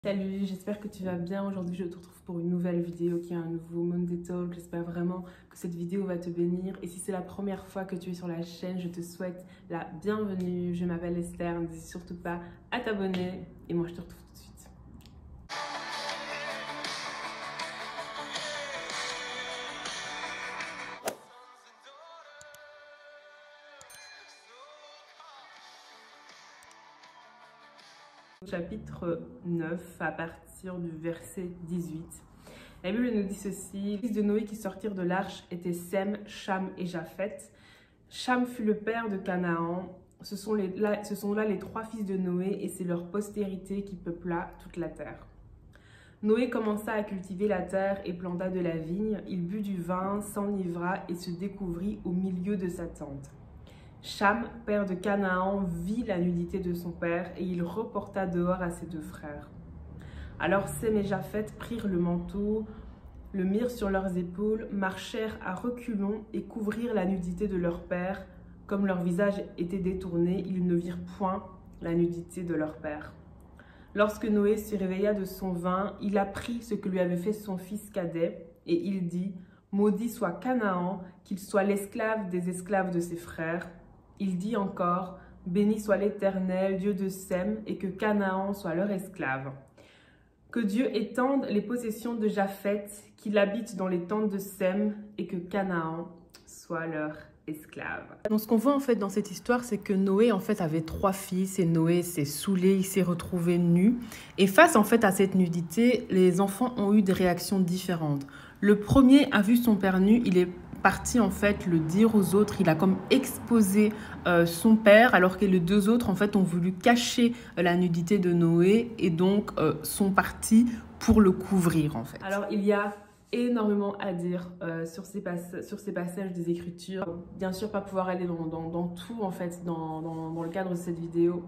Salut, j'espère que tu vas bien. Aujourd'hui, je te retrouve pour une nouvelle vidéo qui est un nouveau Monday Talk. J'espère vraiment que cette vidéo va te bénir. Et si c'est la première fois que tu es sur la chaîne, je te souhaite la bienvenue. Je m'appelle Esther, n'hésite surtout pas à t'abonner. Et moi, je te retrouve tout de suite. Chapitre 9, à partir du verset 18. La Bible nous dit ceci: les fils de Noé qui sortirent de l'arche étaient Sem, Cham et Japheth. Cham fut le père de Canaan. Ce sont là les trois fils de Noé et c'est leur postérité qui peupla toute la terre. Noé commença à cultiver la terre et planta de la vigne. Il but du vin, s'enivra et se découvrit au milieu de sa tente. Cham, père de Canaan, vit la nudité de son père et il reporta dehors à ses deux frères. Alors Sem et Japheth prirent le manteau, le mirent sur leurs épaules, marchèrent à reculons et couvrirent la nudité de leur père. Comme leur visage était détourné, ils ne virent point la nudité de leur père. Lorsque Noé se réveilla de son vin, il apprit ce que lui avait fait son fils cadet et il dit: maudit soit Canaan, qu'il soit l'esclave des esclaves de ses frères. Il dit encore: béni soit l'Éternel, Dieu de Sem, et que Canaan soit leur esclave. Que Dieu étende les possessions de Japheth, qu'il habite dans les tentes de Sem, et que Canaan soit leur esclave. Donc ce qu'on voit en fait dans cette histoire, c'est que Noé en fait avait trois fils et Noé s'est saoulé, il s'est retrouvé nu. Et face en fait à cette nudité, les enfants ont eu des réactions différentes. Le premier a vu son père nu, il est parti en fait le dire aux autres, il a comme exposé son père, alors que les deux autres en fait ont voulu cacher la nudité de Noé et donc sont partis pour le couvrir en fait. Alors il y a énormément à dire sur ces passages des Écritures. Bien sûr, pas pouvoir aller dans tout en fait dans le cadre de cette vidéo.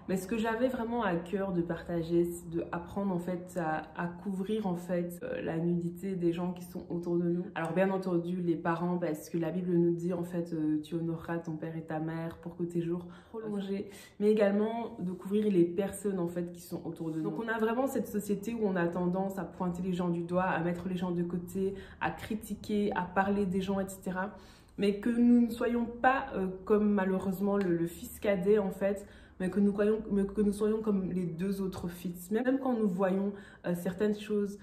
Mais ce que j'avais vraiment à cœur de partager, c'est d'apprendre en fait à couvrir en fait la nudité des gens qui sont autour de nous. Alors bien entendu les parents, parce que la Bible nous dit en fait tu honoreras ton père et ta mère pour que tes jours prolongés, mais également de couvrir les personnes en fait qui sont autour de nous. Donc on a vraiment cette société où on a tendance à pointer les gens du doigt, à mettre les gens de côté, à critiquer, à parler des gens, etc. Mais que nous ne soyons pas comme malheureusement le fils cadet en fait, mais que nous soyons comme les deux autres fils. Même quand nous voyons certaines choses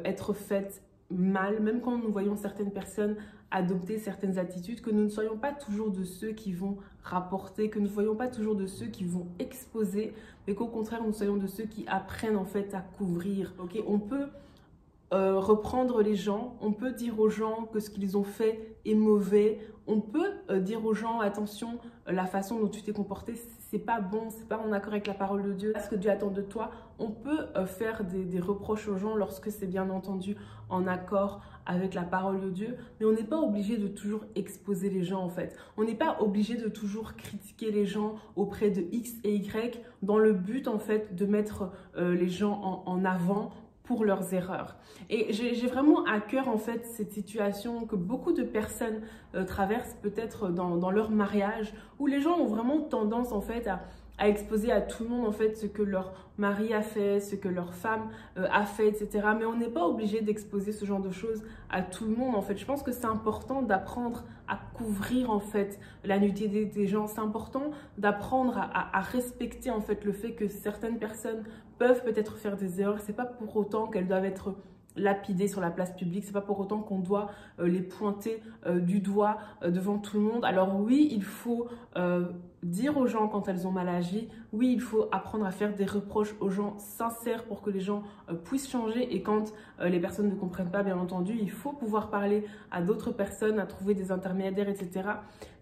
être faites mal, même quand nous voyons certaines personnes adopter certaines attitudes, que nous ne soyons pas toujours de ceux qui vont rapporter, que nous ne soyons pas toujours de ceux qui vont exposer, mais qu'au contraire, nous soyons de ceux qui apprennent en fait à couvrir. Okay, on peut reprendre les gens, on peut dire aux gens que ce qu'ils ont fait est mauvais, on peut dire aux gens attention, la façon dont tu t'es comporté c'est pas bon, c'est pas en accord avec la parole de Dieu, ce que Dieu attend de toi. On peut faire des reproches aux gens lorsque c'est bien entendu en accord avec la parole de Dieu, mais on n'est pas obligé de toujours exposer les gens en fait. On n'est pas obligé de toujours critiquer les gens auprès de X et Y dans le but en fait de mettre les gens en avant pour leurs erreurs. Et j'ai vraiment à cœur en fait cette situation que beaucoup de personnes traversent peut-être dans leur mariage, où les gens ont vraiment tendance en fait à exposer à tout le monde en fait ce que leur mari a fait, ce que leur femme a fait, etc. Mais on n'est pas obligé d'exposer ce genre de choses à tout le monde en fait. Je pense que c'est important d'apprendre à couvrir en fait la nudité des gens. C'est important d'apprendre à respecter en fait le fait que certaines personnes peuvent peut-être faire des erreurs. C'est pas pour autant qu'elles doivent être lapidées sur la place publique, c'est pas pour autant qu'on doit les pointer du doigt devant tout le monde. Alors oui, il faut dire aux gens quand elles ont mal agi, oui, il faut apprendre à faire des reproches aux gens sincères pour que les gens puissent changer, et quand les personnes ne comprennent pas, bien entendu, il faut pouvoir parler à d'autres personnes, à trouver des intermédiaires, etc.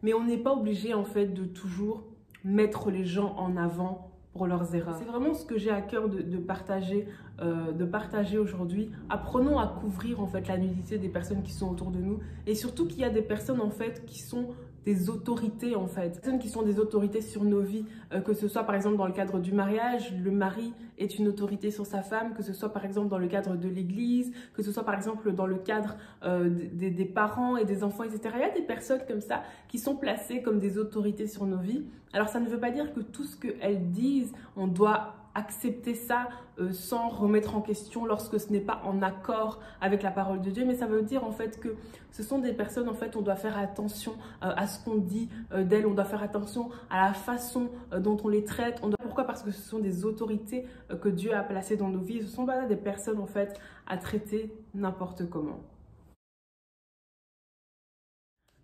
Mais on n'est pas obligé en fait de toujours mettre les gens en avant pour leurs erreurs. C'est vraiment ce que j'ai à cœur de partager aujourd'hui. Apprenons à couvrir en fait la nudité des personnes qui sont autour de nous, et surtout qu'il y a des personnes en fait qui sont des autorités en fait, des personnes qui sont des autorités sur nos vies, que ce soit par exemple dans le cadre du mariage, le mari est une autorité sur sa femme, que ce soit par exemple dans le cadre de l'église, que ce soit par exemple dans le cadre des parents et des enfants, etc. Il y a des personnes comme ça qui sont placées comme des autorités sur nos vies. Alors ça ne veut pas dire que tout ce qu'elles disent, on doit accepter ça sans remettre en question lorsque ce n'est pas en accord avec la parole de Dieu. Mais ça veut dire en fait que ce sont des personnes, en fait, on doit faire attention à ce qu'on dit d'elles, on doit faire attention à la façon dont on les traite. Pourquoi? Parce que ce sont des autorités que Dieu a placées dans nos vies. Ce ne sont pas des personnes, en fait, à traiter n'importe comment.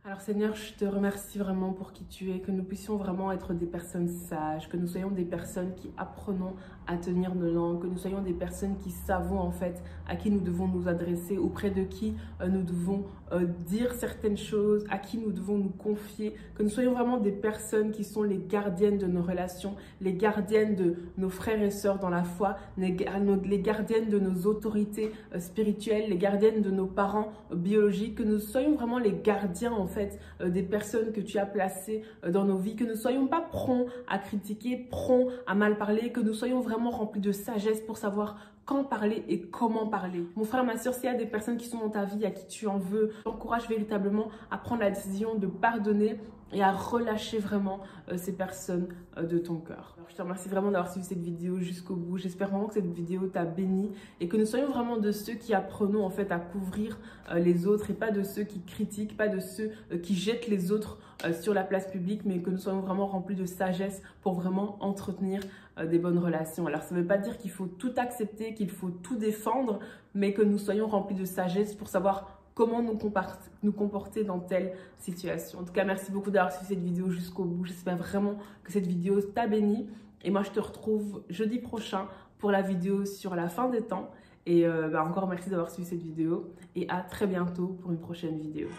Alors Seigneur, je te remercie vraiment pour qui tu es, que nous puissions vraiment être des personnes sages, que nous soyons des personnes qui apprenons à tenir nos langues, que nous soyons des personnes qui savons en fait à qui nous devons nous adresser, auprès de qui nous devons dire certaines choses, à qui nous devons nous confier, que nous soyons vraiment des personnes qui sont les gardiennes de nos relations, les gardiennes de nos frères et sœurs dans la foi, les gardiennes de nos autorités spirituelles, les gardiennes de nos parents biologiques, que nous soyons vraiment les gardiens en fait des personnes que tu as placées dans nos vies, que nous ne soyons pas prompts à critiquer, prompts à mal parler, que nous soyons vraiment remplis de sagesse pour savoir quand parler et comment parler. Mon frère, ma soeur, s'il y a des personnes qui sont dans ta vie, à qui tu en veux, t'encourage véritablement à prendre la décision de pardonner et à relâcher vraiment ces personnes de ton cœur. Alors, je te remercie vraiment d'avoir suivi cette vidéo jusqu'au bout. J'espère vraiment que cette vidéo t'a béni et que nous soyons vraiment de ceux qui apprenons en fait à couvrir les autres et pas de ceux qui critiquent, pas de ceux qui jettent les autres sur la place publique, mais que nous soyons vraiment remplis de sagesse pour vraiment entretenir des bonnes relations. Alors ça ne veut pas dire qu'il faut tout accepter, qu'il faut tout défendre, mais que nous soyons remplis de sagesse pour savoir comment nous comporter dans telle situation. En tout cas, merci beaucoup d'avoir suivi cette vidéo jusqu'au bout. J'espère vraiment que cette vidéo t'a béni. Et moi, je te retrouve jeudi prochain pour la vidéo sur la fin des temps. Et encore merci d'avoir suivi cette vidéo. Et à très bientôt pour une prochaine vidéo.